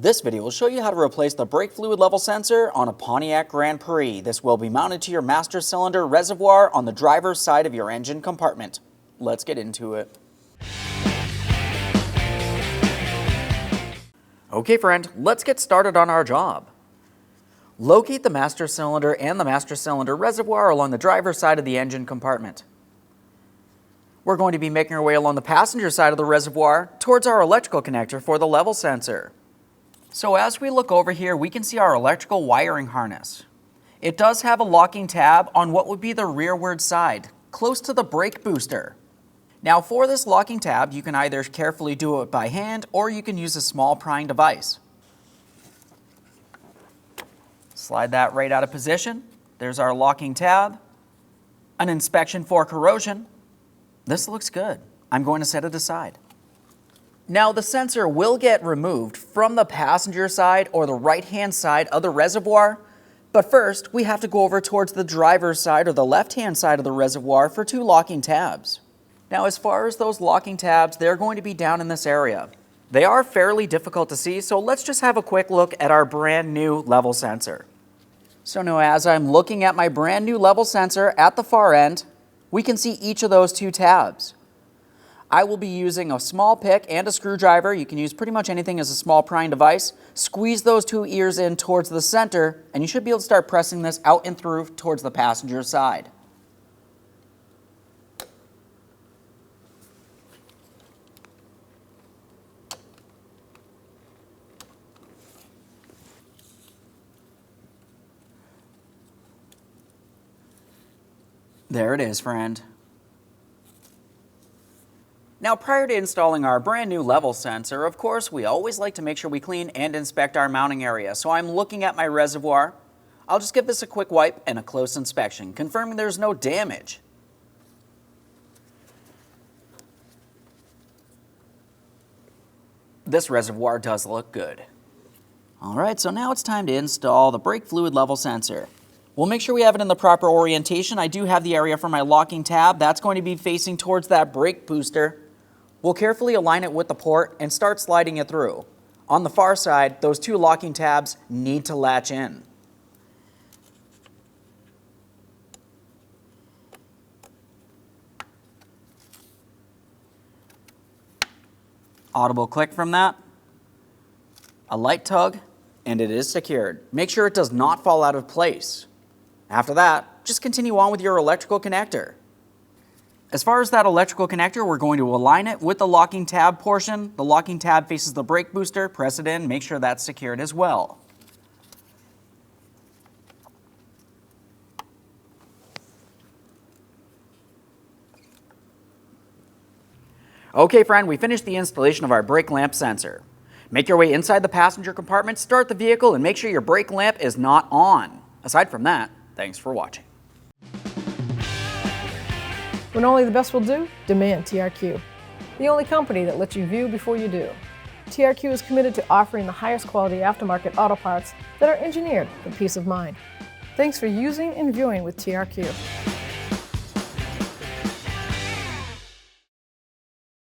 This video will show you how to replace the brake fluid level sensor on a Pontiac Grand Prix. This will be mounted to your master cylinder reservoir on the driver's side of your engine compartment. Let's get into it. Okay friend, let's get started on our job. Locate the master cylinder and the master cylinder reservoir along the driver's side of the engine compartment. We're going to be making our way along the passenger side of the reservoir towards our electrical connector for the level sensor. So as we look over here, we can see our electrical wiring harness. It does have a locking tab on what would be the rearward side, close to the brake booster. Now for this locking tab, you can either carefully do it by hand or you can use a small prying device. Slide that right out of position. There's our locking tab. An inspection for corrosion. This looks good. I'm going to set it aside. Now the sensor will get removed from the passenger side or the right-hand side of the reservoir, but first we have to go over towards the driver's side or the left-hand side of the reservoir for two locking tabs. Now as far as those locking tabs, they're going to be down in this area. They are fairly difficult to see, so let's just have a quick look at our brand new level sensor. So now as I'm looking at my brand new level sensor at the far end, we can see each of those two tabs. I will be using a small pick and a screwdriver. You can use pretty much anything as a small prying device. Squeeze those two ears in towards the center, and you should be able to start pressing this out and through towards the passenger side. There it is, friend. Now, prior to installing our brand new level sensor, of course, we always like to make sure we clean and inspect our mounting area. So I'm looking at my reservoir. I'll just give this a quick wipe and a close inspection, confirming there's no damage. This reservoir does look good. All right, so now it's time to install the brake fluid level sensor. We'll make sure we have it in the proper orientation. I do have the area for my locking tab. That's going to be facing towards that brake booster. We'll carefully align it with the port and start sliding it through. On the far side, those two locking tabs need to latch in. Audible click from that. A light tug, and it is secured. Make sure it does not fall out of place. After that, just continue on with your electrical connector. As far as that electrical connector, we're going to align it with the locking tab portion. The locking tab faces the brake booster. Press it in, make sure that's secured as well. Okay, friend, we finished the installation of our brake lamp sensor. Make your way inside the passenger compartment, start the vehicle, and make sure your brake lamp is not on. Aside from that, thanks for watching. When only the best will do, demand TRQ. The only company that lets you view before you do. TRQ is committed to offering the highest quality aftermarket auto parts that are engineered for peace of mind. Thanks for using and viewing with TRQ.